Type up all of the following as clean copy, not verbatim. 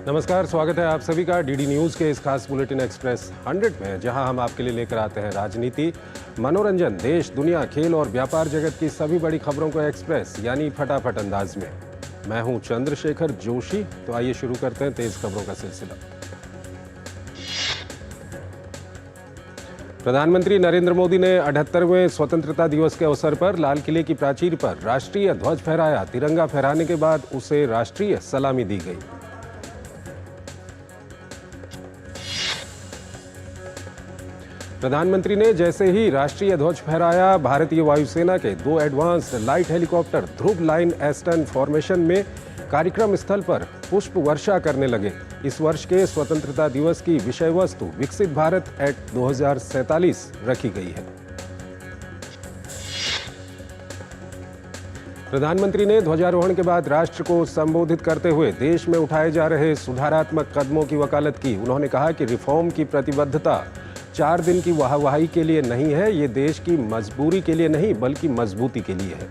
नमस्कार, स्वागत है आप सभी का डीडी न्यूज़ के इस खास बुलेटिन एक्सप्रेस 100 में, जहां हम आपके लिए लेकर आते हैं राजनीति, मनोरंजन, देश, दुनिया, खेल और व्यापार जगत की सभी बड़ी खबरों को एक्सप्रेस यानी फटाफट अंदाज में। मैं हूं चंद्रशेखर जोशी। तो आइए शुरू करते हैं तेज खबरों का सिलसिला। प्रधानमंत्री नरेंद्र मोदी ने 78वें स्वतंत्रता दिवस के अवसर पर लाल किले की प्राचीर पर राष्ट्रीय ध्वज फहराया। तिरंगा फहराने के बाद उसे राष्ट्रीय सलामी दी गई। प्रधानमंत्री ने जैसे ही राष्ट्रीय ध्वज फहराया, भारतीय वायुसेना के 2 एडवांस्ड लाइट हेलीकॉप्टर ध्रुव लाइन एस्टन फॉर्मेशन में कार्यक्रम स्थल पर पुष्प वर्षा करने लगे। इस वर्ष के स्वतंत्रता दिवस की विषय वस्तु विकसित भारत एक्ट 2047 रखी गई है। प्रधानमंत्री ने ध्वजारोहण के बाद राष्ट्र को संबोधित करते हुए देश में उठाए जा रहे सुधारात्मक कदमों की वकालत की। उन्होंने कहा कि रिफॉर्म की प्रतिबद्धता 4 दिन की वाहवाही के लिए नहीं है, ये देश की मजबूरी के लिए नहीं बल्कि मजबूती के लिए है।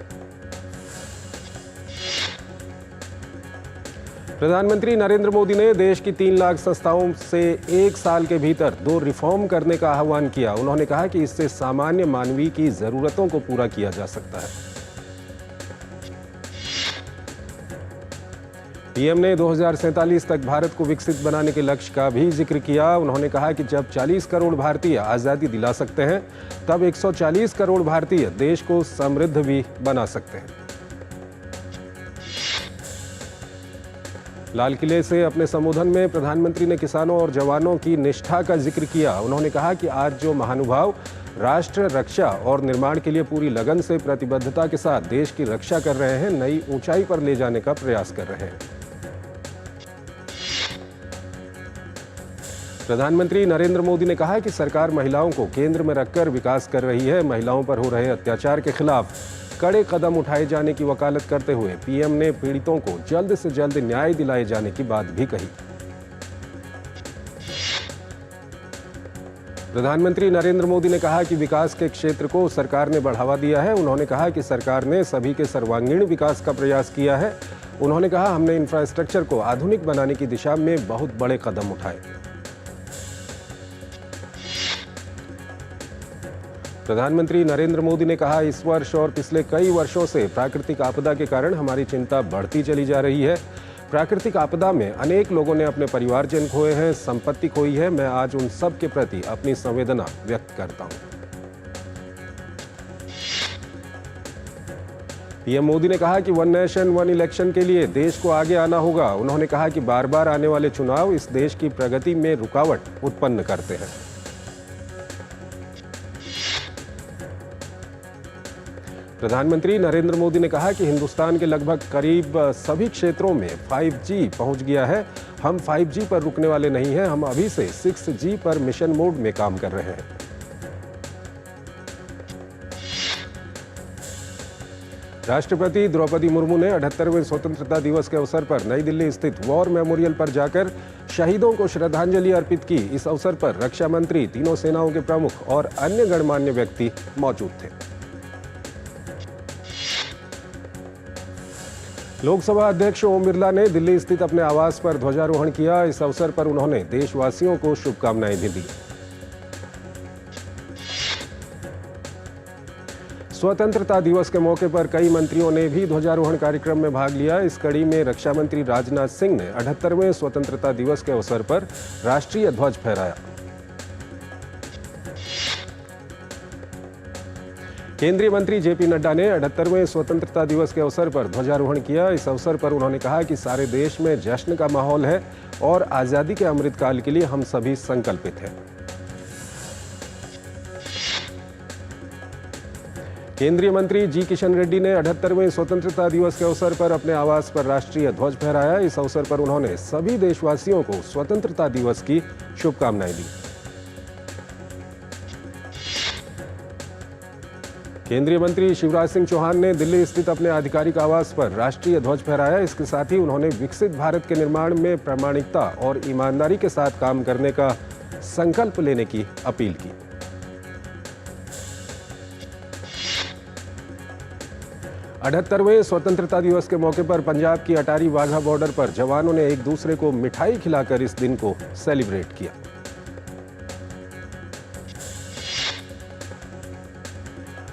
प्रधानमंत्री नरेंद्र मोदी ने देश की 3 लाख संस्थाओं से 1 साल के भीतर 2 रिफॉर्म करने का आह्वान किया। उन्होंने कहा कि इससे सामान्य मानवीय की जरूरतों को पूरा किया जा सकता है। पीएम ने 2047 तक भारत को विकसित बनाने के लक्ष्य का भी जिक्र किया। उन्होंने कहा कि जब 40 करोड़ भारतीय आज़ादी दिला सकते हैं, तब 140 करोड़ भारतीय देश को समृद्ध भी बना सकते हैं। लाल किले से अपने संबोधन में प्रधानमंत्री ने किसानों और जवानों की निष्ठा का जिक्र किया। उन्होंने कहा कि आज जो महानुभाव राष्ट्र रक्षा और निर्माण के लिए पूरी लगन से प्रतिबद्धता के साथ देश की रक्षा कर रहे हैं, नई ऊंचाई पर ले जाने का प्रयास कर रहे हैं। प्रधानमंत्री नरेंद्र मोदी ने कहा कि सरकार महिलाओं को केंद्र में रखकर विकास कर रही है। महिलाओं पर हो रहे अत्याचार के खिलाफ कड़े कदम उठाए जाने की वकालत करते हुए पीएम ने पीड़ितों को जल्द से जल्द न्याय दिलाए जाने की बात भी कही। प्रधानमंत्री नरेंद्र मोदी ने कहा कि विकास के क्षेत्र को सरकार ने बढ़ावा दिया है। उन्होंने कहा कि सरकार ने सभी के सर्वांगीण विकास का प्रयास किया है। उन्होंने कहा, हमने इंफ्रास्ट्रक्चर को आधुनिक बनाने की दिशा में बहुत बड़े कदम उठाए। प्रधानमंत्री नरेंद्र मोदी ने कहा, इस वर्ष और पिछले कई वर्षों से प्राकृतिक आपदा के कारण हमारी चिंता बढ़ती चली जा रही है। प्राकृतिक आपदा में अनेक लोगों ने अपने परिवारजन खोए हैं, संपत्ति खोई है। मैं आज उन सब के प्रति अपनी संवेदना व्यक्त करता हूं। पीएम मोदी ने कहा कि 1 नेशन 1 इलेक्शन के लिए देश को आगे आना होगा। उन्होंने कहा कि बार बार आने वाले चुनाव इस देश की प्रगति में रुकावट उत्पन्न करते हैं। प्रधानमंत्री नरेंद्र मोदी ने कहा कि हिंदुस्तान के लगभग करीब सभी क्षेत्रों में 5G पहुंच गया है। हम 5G पर रुकने वाले नहीं हैं, हम अभी से 6G पर मिशन मोड में काम कर रहे हैं। राष्ट्रपति द्रौपदी मुर्मू ने 78वें स्वतंत्रता दिवस के अवसर पर नई दिल्ली स्थित वॉर मेमोरियल पर जाकर शहीदों को श्रद्धांजलि अर्पित की। इस अवसर पर रक्षा मंत्री, तीनों सेनाओं के प्रमुख और अन्य गणमान्य व्यक्ति मौजूद थे। लोकसभा अध्यक्ष ओम बिरला ने दिल्ली स्थित अपने आवास पर ध्वजारोहण किया। इस अवसर पर उन्होंने देशवासियों को शुभकामनाएं भी दी। स्वतंत्रता दिवस के मौके पर कई मंत्रियों ने भी ध्वजारोहण कार्यक्रम में भाग लिया। इस कड़ी में रक्षा मंत्री राजनाथ सिंह ने 78वें स्वतंत्रता दिवस के अवसर पर राष्ट्रीय ध्वज फहराया। केंद्रीय मंत्री जेपी नड्डा ने 78वें स्वतंत्रता दिवस के अवसर पर ध्वजारोहण किया। इस अवसर पर उन्होंने कहा कि सारे देश में जश्न का माहौल है और आजादी के अमृतकाल के लिए हम सभी संकल्पित हैं। केंद्रीय मंत्री जी किशन रेड्डी ने 78वें स्वतंत्रता दिवस के अवसर पर अपने आवास पर राष्ट्रीय ध्वज फहराया। इस अवसर पर उन्होंने सभी देशवासियों को स्वतंत्रता दिवस की शुभकामनाएं दी। केंद्रीय मंत्री शिवराज सिंह चौहान ने दिल्ली स्थित अपने आधिकारिक आवास पर राष्ट्रीय ध्वज फहराया। इसके साथ ही उन्होंने विकसित भारत के निर्माण में प्रामाणिकता और ईमानदारी के साथ काम करने का संकल्प लेने की अपील की। 78वें स्वतंत्रता दिवस के मौके पर पंजाब की अटारी वाघा बॉर्डर पर जवानों ने एक दूसरे को मिठाई खिलाकर इस दिन को सेलिब्रेट किया।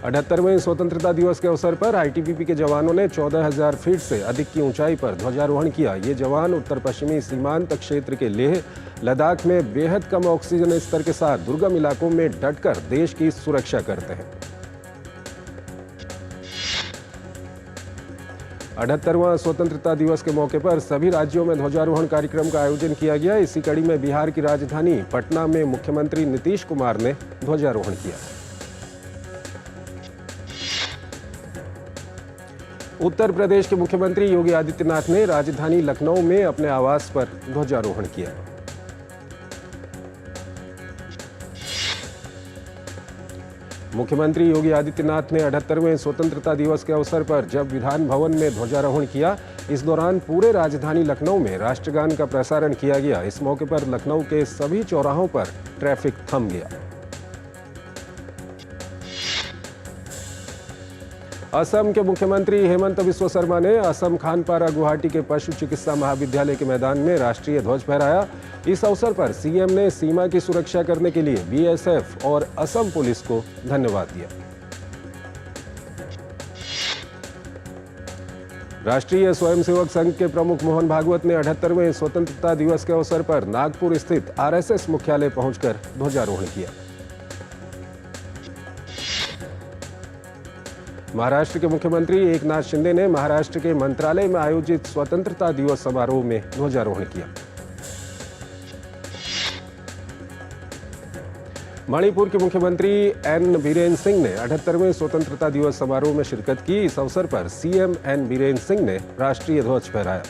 78वें स्वतंत्रता दिवस के अवसर पर आईटीबीपी के जवानों ने 14,000 फीट से अधिक की ऊंचाई पर ध्वजारोहण किया। ये जवान उत्तर पश्चिमी सीमांत क्षेत्र के लेह लद्दाख में बेहद कम ऑक्सीजन स्तर के साथ दुर्गम इलाकों में डटकर देश की सुरक्षा करते हैं। 78वां स्वतंत्रता दिवस के मौके पर सभी राज्यों में ध्वजारोहण कार्यक्रम का आयोजन किया गया। इसी कड़ी में बिहार की राजधानी पटना में मुख्यमंत्री नीतीश कुमार ने ध्वजारोहण किया। उत्तर प्रदेश के मुख्यमंत्री योगी आदित्यनाथ ने राजधानी लखनऊ में अपने आवास पर ध्वजारोहण किया। मुख्यमंत्री योगी आदित्यनाथ ने 78वें स्वतंत्रता दिवस के अवसर पर जब विधान भवन में ध्वजारोहण किया, इस दौरान पूरे राजधानी लखनऊ में राष्ट्रगान का प्रसारण किया गया। इस मौके पर लखनऊ के सभी चौराहों पर ट्रैफिक थम गया। असम के मुख्यमंत्री हेमंत बिस्वा शर्मा ने असम खानपारा गुवाहाटी के पशु चिकित्सा महाविद्यालय के मैदान में राष्ट्रीय ध्वज फहराया। इस अवसर पर सीएम ने सीमा की सुरक्षा करने के लिए बीएसएफ और असम पुलिस को धन्यवाद दिया। राष्ट्रीय स्वयंसेवक संघ के प्रमुख मोहन भागवत ने 78वें स्वतंत्रता दिवस के अवसर पर नागपुर स्थित आरएसएस मुख्यालय पहुंचकर ध्वजारोहण किया। महाराष्ट्र के मुख्यमंत्री एकनाथ शिंदे ने महाराष्ट्र के मंत्रालय में आयोजित स्वतंत्रता दिवस समारोह में ध्वजारोहण किया। मणिपुर के मुख्यमंत्री एन बीरेन सिंह ने 78वें स्वतंत्रता दिवस समारोह में शिरकत की। इस अवसर पर सीएम एन बीरेन सिंह ने राष्ट्रीय ध्वज फहराया।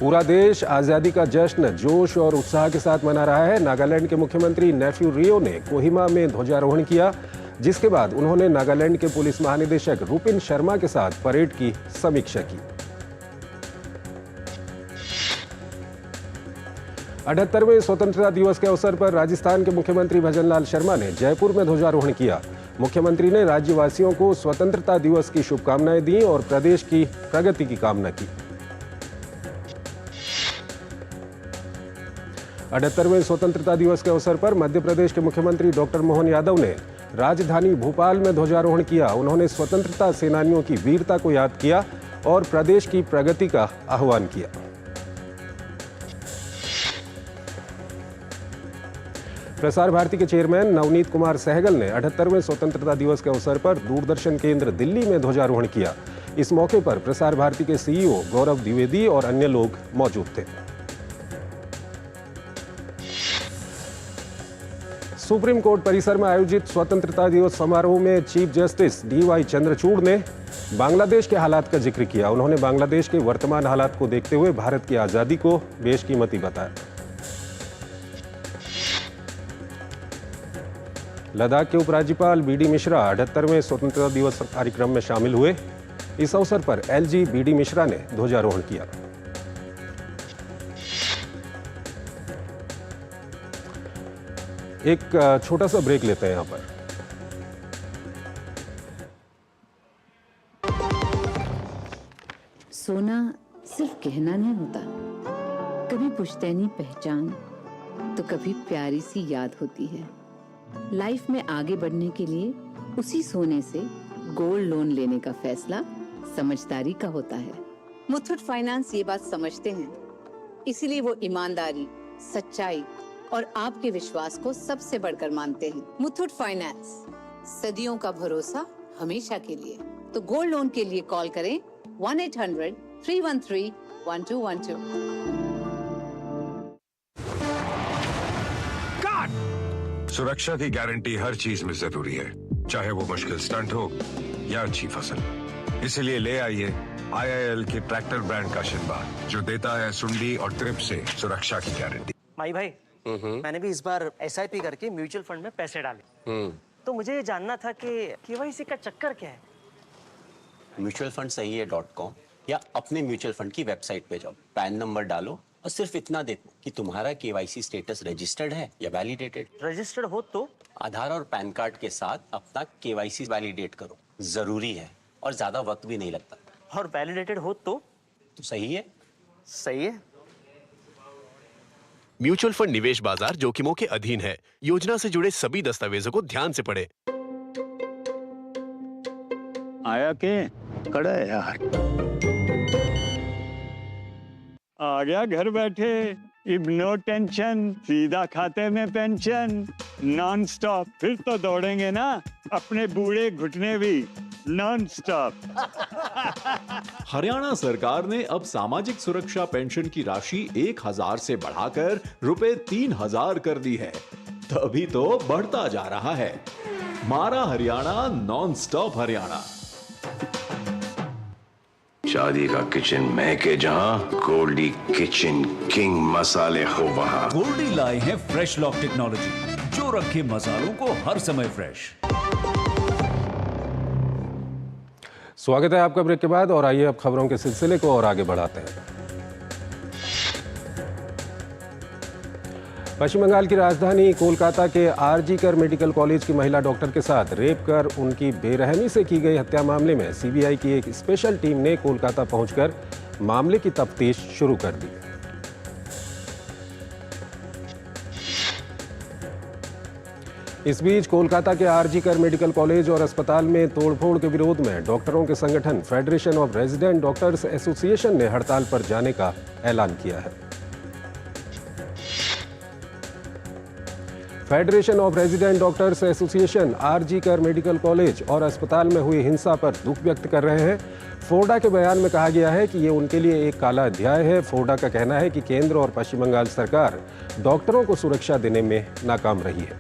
पूरा देश आजादी का जश्न जोश और उत्साह के साथ मना रहा है। नागालैंड के मुख्यमंत्री नेफ्यू रियो ने कोहिमा में ध्वजारोहण किया, जिसके बाद उन्होंने नागालैंड के पुलिस महानिदेशक रुपिन शर्मा के साथ परेड की समीक्षा की। 78वें स्वतंत्रता दिवस के अवसर पर राजस्थान के मुख्यमंत्री भजनलाल शर्मा ने जयपुर में ध्वजारोहण किया। मुख्यमंत्री ने राज्यवासियों को स्वतंत्रता दिवस की शुभकामनाएं दी और प्रदेश की प्रगति की कामना की। 78वें स्वतंत्रता दिवस के अवसर पर मध्य प्रदेश के मुख्यमंत्री डॉक्टर मोहन यादव ने राजधानी भोपाल में ध्वजारोहण किया। उन्होंने स्वतंत्रता सेनानियों की वीरता को याद किया और प्रदेश की प्रगति का आह्वान किया। प्रसार भारती के चेयरमैन नवनीत कुमार सहगल ने 78वें स्वतंत्रता दिवस के अवसर पर दूरदर्शन केंद्र दिल्ली में ध्वजारोहण किया। इस मौके पर प्रसार भारती के सीईओ गौरव द्विवेदी और अन्य लोग मौजूद थे। सुप्रीम कोर्ट परिसर में आयोजित स्वतंत्रता दिवस समारोह में चीफ जस्टिस डीवाई चंद्रचूड़ ने बांग्लादेश के हालात का जिक्र किया। उन्होंने बांग्लादेश के वर्तमान हालात को देखते हुए भारत की आजादी को बेशकीमती बताया। लद्दाख के उपराज्यपाल बीडी मिश्रा 78वें स्वतंत्रता दिवस कार्यक्रम में शामिल हुए। इस अवसर पर एलजी बीडी मिश्रा ने ध्वजारोहण किया। एक छोटा सा ब्रेक लेते हैं यहां पर। सोना सिर्फ गहना नहीं होता, कभी पुश्तैनी पहचान तो कभी प्यारी सी याद होती है। लाइफ में आगे बढ़ने के लिए उसी सोने से गोल्ड लोन लेने का फैसला समझदारी का होता है। मुथूट फाइनेंस ये बात समझते हैं, इसीलिए वो ईमानदारी, सच्चाई और आपके विश्वास को सबसे बढ़कर मानते हैं। मुथूट फाइनेंस, सदियों का भरोसा हमेशा के लिए। तो गोल्ड लोन के लिए कॉल करें 1-800-313-1212। सुरक्षा की गारंटी हर चीज में जरूरी है, चाहे वो मुश्किल स्टंट हो या अच्छी फसल। इसलिए ले आइए IIL के ट्रैक्टर ब्रांड का शिनबा, जो देता है सुंडी और ट्रिप से सुरक्षा की गारंटी। भाई मैंने भी इस बार SIP करके म्यूचुअल फंड में पैसे डाले। तो मुझे ये जानना था कि KYC का चक्कर क्या है। म्यूचुअल फंड सही है .com या अपने म्यूचुअल फंड की वेबसाइट पे जाओ, पैन नंबर डालो और सिर्फ इतना देखो कि तुम्हारा केवाईसी स्टेटस रजिस्टर्ड है या वैलिडेटेड। रजिस्टर्ड हो तो आधार और पैन कार्ड के साथ अपना केवाईसी वैलिडेट करो, जरूरी है और ज्यादा वक्त भी नहीं लगता। और वैलिडेटेड हो तो सही है। सही है। म्यूचुअल फंड निवेश बाजार जोखिमों के अधीन है। योजना से जुड़े सभी दस्तावेजों को ध्यान से पढ़ें। आया के कड़ा है यार, आ गया घर बैठे। अब नो टेंशन, सीधा खाते में पेंशन, नॉन स्टॉप। फिर तो दौड़ेंगे ना अपने बूढ़े घुटने भी नॉन स्टॉप। हरियाणा सरकार ने अब सामाजिक सुरक्षा पेंशन की राशि 1,000 से बढ़ाकर रुपए 3,000 कर दी है। तभी तो बढ़ता जा रहा है। मारा हरियाणा, नॉन स्टॉप हरियाणा। शादी का किचन महके जहां, गोल्डी किचन किंग मसाले हो वहां। गोल्डी लाए हैं फ्रेश लॉक टेक्नोलॉजी, जो रखे मसालों को हर समय फ्रेश। स्वागत है आपका ब्रेक के बाद, और आइए अब खबरों के सिलसिले को और आगे बढ़ाते हैं। पश्चिम बंगाल की राजधानी कोलकाता के आरजी कर मेडिकल कॉलेज की महिला डॉक्टर के साथ रेप कर उनकी बेरहमी से की गई हत्या मामले में सीबीआई की एक स्पेशल टीम ने कोलकाता पहुंचकर मामले की तफ्तीश शुरू कर दी। इस बीच कोलकाता के आरजी कर मेडिकल कॉलेज और अस्पताल में तोड़फोड़ के विरोध में डॉक्टरों के संगठन federation of resident doctors association ने हड़ताल पर जाने का ऐलान किया है। Federation of resident doctors association R G Kar medical college और अस्पताल में हुई हिंसा पर दुख व्यक्त कर रहे हैं। फोडा के बयान में कहा गया है कि ये उनके लिए एक काला अध्याय है। फोडा का कहना है कि केंद्र और पश्चिम बंगाल सरकार डॉक्टरों को सुरक्षा देने में नाकाम रही है।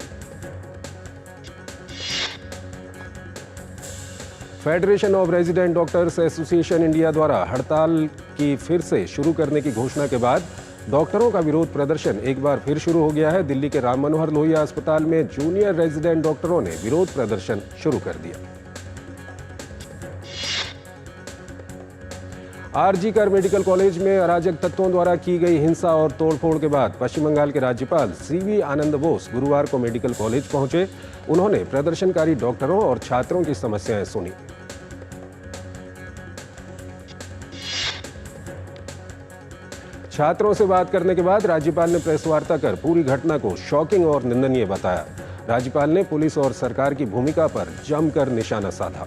Federation of resident doctors association India द्वारा हड़ताल की फिर से शुरू करने की घोषणा के बाद डॉक्टरों का विरोध प्रदर्शन एक बार फिर शुरू हो गया है। दिल्ली के राम मनोहर लोहिया अस्पताल में जूनियर रेजिडेंट डॉक्टरों ने विरोध प्रदर्शन शुरू कर दिया। आरजी कर मेडिकल कॉलेज में अराजक तत्वों द्वारा की गई हिंसा और तोड़फोड़ के बाद पश्चिम बंगाल के राज्यपाल सीवी आनंद बोस गुरुवार को मेडिकल कॉलेज पहुंचे। उन्होंने प्रदर्शनकारी डॉक्टरों और छात्रों की समस्याएं सुनी। छात्रों से बात करने के बाद राज्यपाल ने प्रेस वार्ता कर पूरी घटना को शॉकिंग और निंदनीय बताया। राज्यपाल ने पुलिस और सरकार की भूमिका पर जमकर निशाना साधा।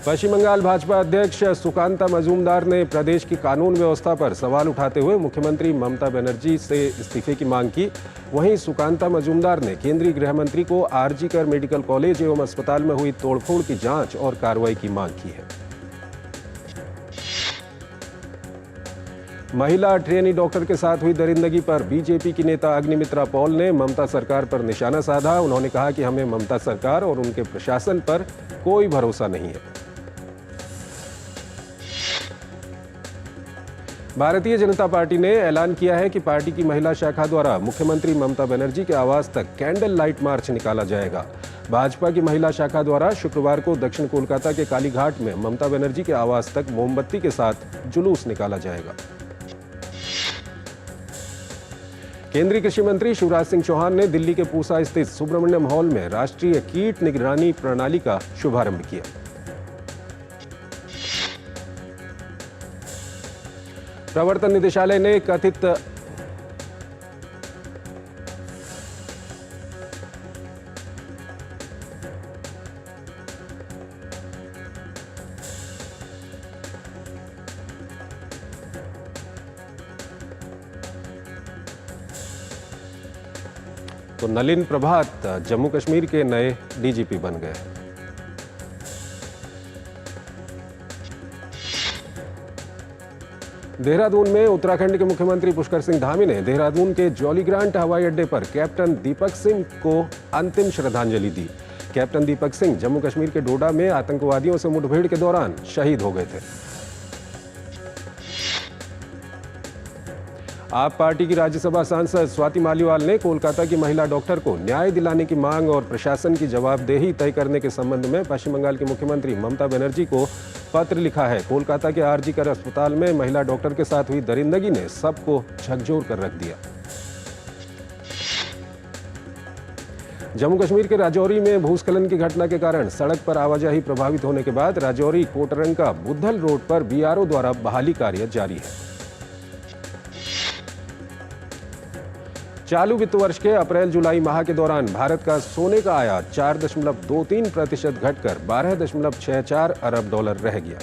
पश्चिम बंगाल भाजपा अध्यक्ष सुकांता मजूमदार ने प्रदेश की कानून व्यवस्था पर सवाल उठाते हुए मुख्यमंत्री ममता बनर्जी से इस्तीफे की मांग की। वहीं सुकांता मजूमदार ने केंद्रीय गृह मंत्री को आरजी कर मेडिकल कॉलेज एवं अस्पताल में हुई तोड़फोड़ की जांच और कार्रवाई की मांग की है। महिला ट्रेनी डॉक्टर के साथ हुई दरिंदगी पर बीजेपी की नेता अग्निमित्रा पॉल ने ममता सरकार पर निशाना साधा। उन्होंने कहा कि हमें ममता सरकार और उनके प्रशासन पर कोई भरोसा नहीं है। भारतीय जनता पार्टी ने ऐलान किया है कि पार्टी की महिला शाखा द्वारा मुख्यमंत्री ममता बनर्जी के आवास तक कैंडल लाइट मार्च निकाला जाएगा। भाजपा की महिला शाखा द्वारा शुक्रवार को दक्षिण कोलकाता के कालीघाट में ममता बनर्जी के आवास तक मोमबत्ती के साथ जुलूस निकाला जाएगा। केंद्रीय कृषि मंत्री शिवराज सिंह चौहान ने दिल्ली के पूसा स्थित सुब्रमण्यम हॉल में राष्ट्रीय कीट निगरानी प्रणाली का शुभारंभ किया। प्रवर्तन निदेशालय ने कथित तो नलिन प्रभात जम्मू कश्मीर के नए डीजीपी बन गए। देहरादून में उत्तराखंड के मुख्यमंत्री पुष्कर सिंह धामी ने देहरादून के जॉली ग्रांट हवाई अड्डे पर कैप्टन दीपक सिंह को अंतिम श्रद्धांजलि दी। कैप्टन दीपक सिंह जम्मू कश्मीर के डोडा में आतंकवादियों से मुठभेड़ के दौरान शहीद हो गए थे। आप पार्टी की राज्यसभा सांसद स्वाति मालीवाल ने कोलकाता की महिला डॉक्टर को न्याय दिलाने की मांग और प्रशासन की जवाबदेही तय करने के संबंध में पश्चिम बंगाल की मुख्यमंत्री ममता बनर्जी को पत्र लिखा है। कोलकाता के आरजी कर अस्पताल में महिला डॉक्टर के साथ हुई दरिंदगी ने सबको झकझोर कर रख दिया। जम्मू कश्मीर के राजौरी में भूस्खलन की घटना के कारण सड़क पर आवाजाही प्रभावित होने के बाद राजौरी कोटरंका बुद्धल रोड पर बीआरओ द्वारा बहाली कार्य जारी है। चालू वित्त वर्ष के अप्रैल जुलाई माह के दौरान भारत का सोने का आयात 4.23% घटकर 12.64 अरब डॉलर रह गया।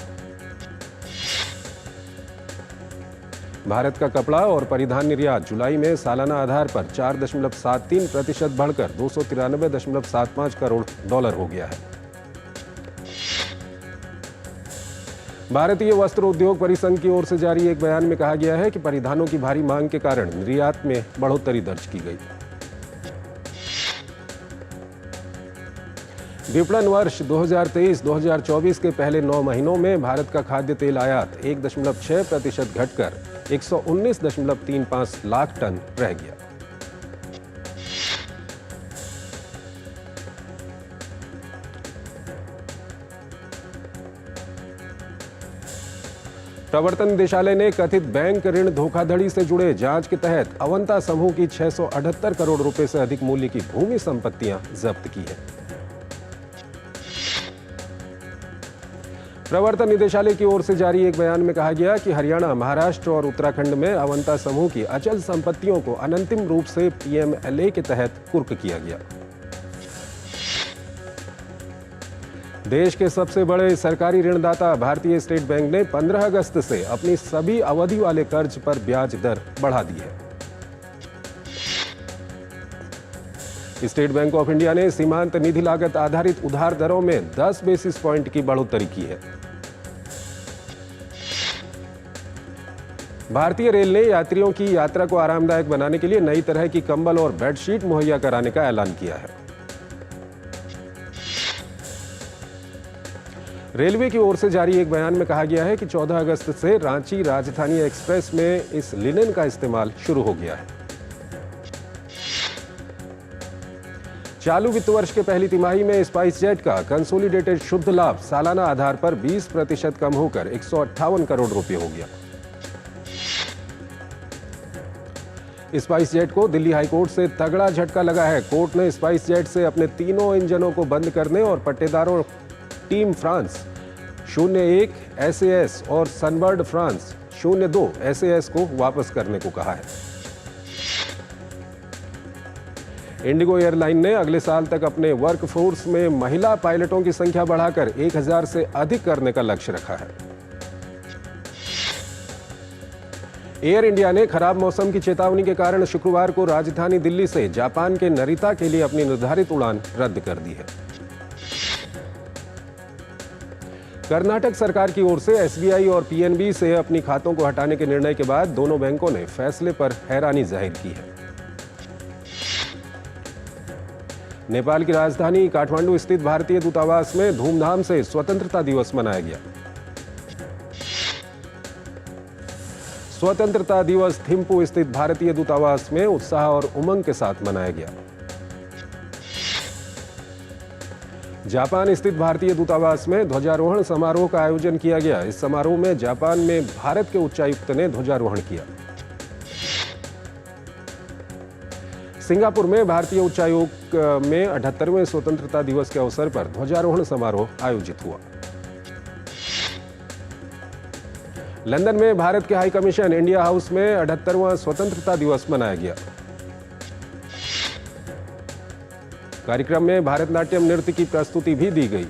भारत का कपड़ा और परिधान निर्यात जुलाई में सालाना आधार पर 4.73% बढ़कर 293.75 करोड़ डॉलर हो गया है। भारतीय वस्त्र उद्योग परिसंघ की ओर से जारी एक बयान में कहा गया है कि परिधानों की भारी मांग के कारण निर्यात में बढ़ोतरी दर्ज की गई। विपणन वर्ष 2023-2024 के पहले 9 महीनों में भारत का खाद्य तेल आयात 1.6% घटकर 119.35 लाख टन रह गया। प्रवर्तन निदेशालय ने कथित बैंक ऋण धोखाधड़ी से जुड़े जांच के तहत अवंता समूह की 678 करोड़ रुपए से अधिक मूल्य की भूमि संपत्तियां जब्त की है। प्रवर्तन निदेशालय की ओर से जारी एक बयान में कहा गया कि हरियाणा, महाराष्ट्र और उत्तराखंड में अवंता समूह की अचल संपत्तियों को अनंतिम रूप से पीएमएलए के तहत कुर्क किया गया। देश के सबसे बड़े सरकारी ऋणदाता भारतीय स्टेट बैंक ने 15 अगस्त से अपनी सभी अवधि वाले कर्ज पर ब्याज दर बढ़ा दी है। स्टेट बैंक ऑफ इंडिया ने सीमांत निधि लागत आधारित उधार दरों में 10 बेसिस पॉइंट की बढ़ोतरी की है। भारतीय रेल ने यात्रियों की यात्रा को आरामदायक बनाने के लिए नई तरह की कंबल और बेडशीट मुहैया कराने का ऐलान किया है। रेलवे की ओर से जारी एक बयान में कहा गया है कि 14 अगस्त से रांची राजधानी एक्सप्रेस में इस लिनेन का इस्तेमाल शुरू हो गया है। चालू वित्त वर्ष के पहली तिमाही में स्पाइस जेट का कंसोलिडेटेड शुद्ध लाभ सालाना आधार पर 20% कम होकर 158 करोड़ रुपए हो गया। स्पाइस जेट को दिल्ली हाईकोर्ट से तगड़ा झटका लगा है। कोर्ट ने स्पाइस जेट से अपने तीनों इंजनों को बंद करने और पट्टेदारों टीम फ्रांस 01 SAS और सनबर्ड फ्रांस 02 SAS को वापस करने को कहा है। इंडिगो एयरलाइन ने अगले साल तक अपने वर्कफोर्स में महिला पायलटों की संख्या बढ़ाकर 1000 से अधिक करने का लक्ष्य रखा है। एयर इंडिया ने खराब मौसम की चेतावनी के कारण शुक्रवार को राजधानी दिल्ली से जापान के नरिता के लिए अपनी निर्धारित उड़ान रद्द कर दी है। कर्नाटक सरकार की ओर से SBI और PNB से अपनी खातों को हटाने के निर्णय के बाद दोनों बैंकों ने फैसले पर हैरानी जाहिर की है। नेपाल की राजधानी काठमांडू स्थित भारतीय दूतावास में धूमधाम से स्वतंत्रता दिवस मनाया गया। स्वतंत्रता दिवस थिम्पू स्थित भारतीय दूतावास में उत्साह और उमंग के साथ मनाया गया। जापान स्थित भारतीय दूतावास में ध्वजारोहण समारोह का आयोजन किया गया। इस समारोह में जापान में भारत के उच्चायुक्त ने ध्वजारोहण किया। सिंगापुर में भारतीय उच्चायोग में 78वें स्वतंत्रता दिवस के अवसर पर ध्वजारोहण समारोह आयोजित हुआ। लंदन में भारत के हाई कमीशन इंडिया हाउस में 78वां स्वतंत्रता दिवस मनाया गया। कार्यक्रम में भारतनाट्यम नृत्य की प्रस्तुति भी दी गई।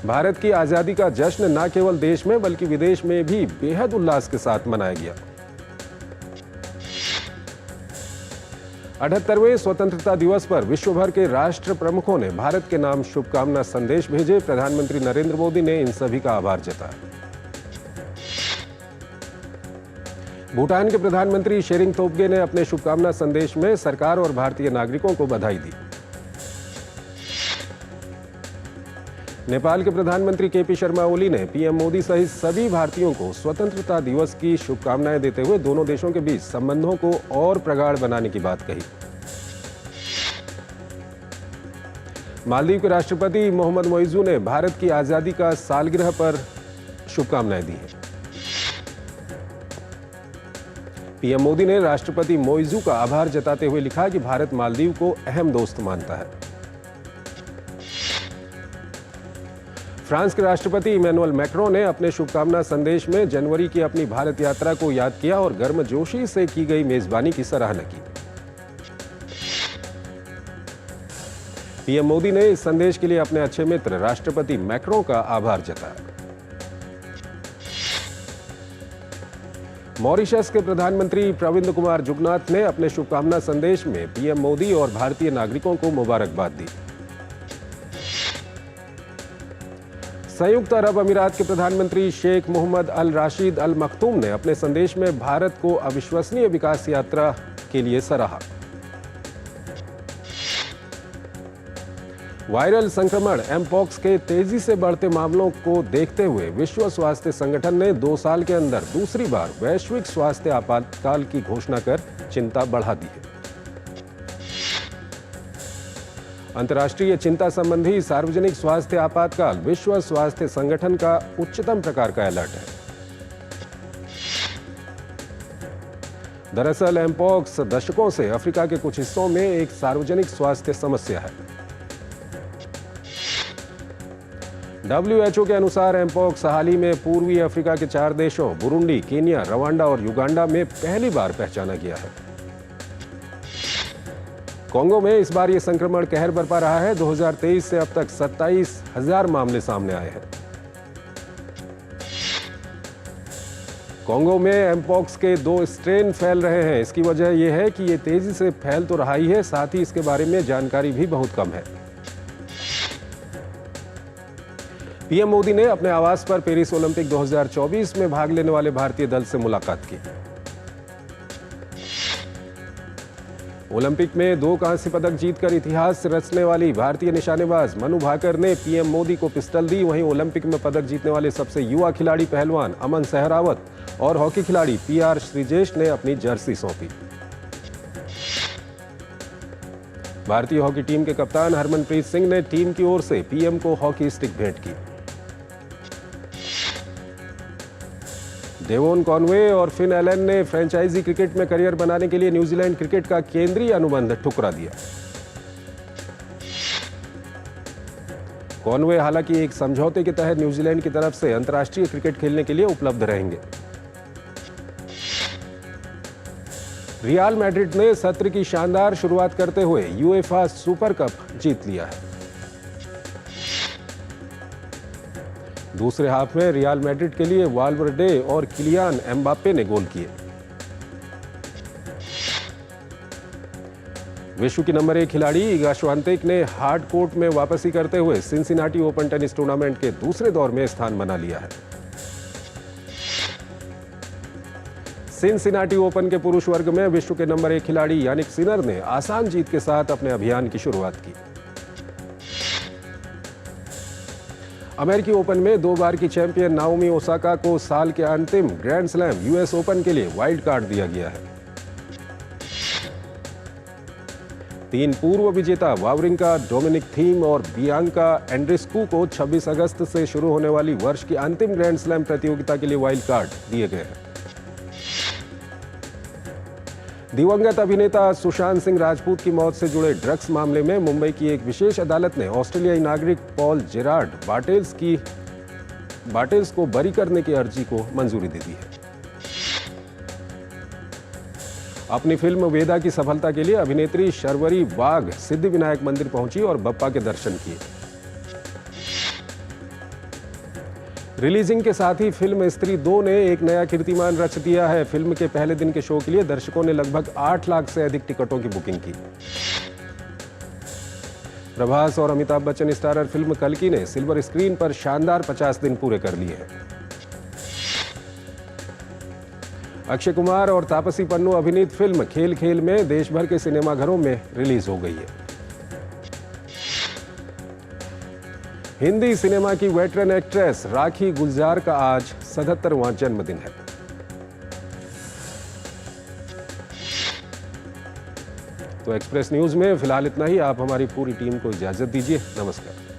भारत की आजादी का जश्न न केवल देश में बल्कि विदेश में भी बेहद उल्लास के साथ मनाया गया। 78वें स्वतंत्रता दिवस पर विश्व भर के राष्ट्र प्रमुखों ने भारत के नाम शुभकामना संदेश भेजे। प्रधानमंत्री नरेंद्र मोदी ने इन सभी का आभार जताया। भूटान के प्रधानमंत्री शेरिंग तोब्गे ने अपने शुभकामना संदेश में सरकार और भारतीय नागरिकों को बधाई दी। नेपाल के प्रधानमंत्री KP शर्मा ओली ने PM मोदी सहित सभी भारतीयों को स्वतंत्रता दिवस की शुभकामनाएं देते हुए दोनों देशों के बीच संबंधों को और प्रगाढ़ बनाने की बात कही। मालदीव के राष्ट्रपति मोहम्मद मोइजू ने भारत की आजादी का सालगिरह पर शुभकामनाएं दी हैं। पीएम मोदी ने राष्ट्रपति मोइजू का आभार जताते हुए लिखा कि भारत मालदीव को अहम दोस्त मानता है। फ्रांस के राष्ट्रपति इमैनुअल मैक्रों ने अपने शुभकामना संदेश में जनवरी की अपनी भारत यात्रा को याद किया और गर्मजोशी से की गई मेजबानी की सराहना की। पीएम मोदी ने इस संदेश के लिए अपने अच्छे मित्र राष्ट्रपति मैक्रों का आभार जताया। मॉरिशस के प्रधानमंत्री प्रविंद कुमार जुगनाथ ने अपने शुभकामना संदेश में पीएम मोदी और भारतीय नागरिकों को मुबारकबाद दी। संयुक्त अरब अमीरात के प्रधानमंत्री शेख मोहम्मद अल राशिद अल मखतूम ने अपने संदेश में भारत को अविश्वसनीय विकास यात्रा के लिए सराहा। वायरल संक्रमण एमपॉक्स के तेजी से बढ़ते मामलों को देखते हुए विश्व स्वास्थ्य संगठन ने 2 साल के अंदर दूसरी बार वैश्विक स्वास्थ्य आपातकाल की घोषणा कर चिंता बढ़ा दी है। अंतर्राष्ट्रीय चिंता संबंधी सार्वजनिक स्वास्थ्य आपातकाल विश्व स्वास्थ्य संगठन का उच्चतम प्रकार का अलर्ट है। दरअसल एमपॉक्स दशकों से अफ्रीका के कुछ हिस्सों में एक सार्वजनिक स्वास्थ्य समस्या है। WHO के अनुसार एमपॉक्स हाल ही में पूर्वी अफ्रीका के 4 देशों बुरुंडी, केन्या, रवांडा और युगांडा में पहली बार पहचाना गया है। कांगो में इस बार यह संक्रमण कहर बरपा रहा है। 2023 से अब तक 27,000 मामले सामने आए हैं। कांगो में एमपॉक्स के 2 स्ट्रेन फैल रहे हैं। इसकी वजह यह है कि ये तेजी से फैल तो रहा ही है, साथ ही इसके बारे में जानकारी भी बहुत कम है। पीएम मोदी ने अपने आवास पर पेरिस ओलंपिक 2024 में भाग लेने वाले भारतीय दल से मुलाकात की। ओलंपिक में 2 कांस्य पदक जीतकर इतिहास रचने वाली भारतीय निशानेबाज मनु भाकर ने पीएम मोदी को पिस्टल दी। वहीं ओलंपिक में पदक जीतने वाले सबसे युवा खिलाड़ी पहलवान अमन सहरावत और हॉकी खिलाड़ी PR श्रीजेश ने अपनी जर्सी सौंपी। भारतीय हॉकी टीम के कप्तान हरमनप्रीत सिंह ने टीम की ओर से पीएम को हॉकी स्टिक भेंट की। डेवोन कॉनवे और फिन एलन ने फ्रेंचाइजी क्रिकेट में करियर बनाने के लिए न्यूजीलैंड क्रिकेट का केंद्रीय अनुबंध ठुकरा दिया। कॉनवे हालांकि एक समझौते के तहत न्यूजीलैंड की तरफ से अंतर्राष्ट्रीय क्रिकेट खेलने के लिए उपलब्ध रहेंगे। रियल मैड्रिड ने सत्र की शानदार शुरुआत करते हुए यूएफा सुपर कप जीत लिया है। दूसरे हाफ में रियल मैड्रिड के लिए वाल्वर्डे और किलियान एम्बाप्पे ने गोल किए। विश्व की नंबर 1 खिलाड़ी इगा श्वांतेक ने हार्ड कोर्ट में वापसी करते हुए सिंसिनाटी ओपन टेनिस टूर्नामेंट के दूसरे दौर में स्थान बना लिया है। सिंसिनाटी ओपन के पुरुष वर्ग में विश्व के नंबर 1 खिलाड़ी यानिक सिनर ने आसान जीत के साथ अपने अभियान की शुरुआत की। अमेरिकी ओपन में 2 बार की चैंपियन नाओमी ओसाका को साल के अंतिम ग्रैंड स्लैम यूएस ओपन के लिए वाइल्ड कार्ड दिया गया है। 3 पूर्व विजेता वावरिंका, डोमिनिक थीम और बियांका एंड्रेस्कू को 26 अगस्त से शुरू होने वाली वर्ष की अंतिम ग्रैंड स्लैम प्रतियोगिता के लिए वाइल्ड कार्ड दिए गए हैं। दिवंगत अभिनेता सुशांत सिंह राजपूत की मौत से जुड़े ड्रग्स मामले में मुंबई की एक विशेष अदालत ने ऑस्ट्रेलियाई नागरिक पॉल जेरार्ड बार्टेल्स को बरी करने की अर्जी को मंजूरी दे दी है। अपनी फिल्म वेदा की सफलता के लिए अभिनेत्री शर्वरी वाघ सिद्धिविनायक मंदिर पहुंची और बप्पा के दर्शन किए। रिलीजिंग के साथ ही फिल्म स्त्री 2 ने एक नया कीर्तिमान रच दिया है। फिल्म के पहले दिन के शो के लिए दर्शकों ने लगभग 8 लाख से अधिक टिकटों की बुकिंग की। प्रभास और अमिताभ बच्चन स्टारर फिल्म कल्कि ने सिल्वर स्क्रीन पर शानदार 50 दिन पूरे कर लिए हैं। अक्षय कुमार और तापसी पन्नू अभिनीत फिल्म खेल खेल में देश भर के सिनेमाघरों में रिलीज हो गई है। हिंदी सिनेमा की वेटरन एक्ट्रेस राखी गुलजार का आज 77वां जन्मदिन है। तो एक्सप्रेस न्यूज़ में फिलहाल इतना ही। आप हमारी पूरी टीम को इजाज़त दीजिए। नमस्कार।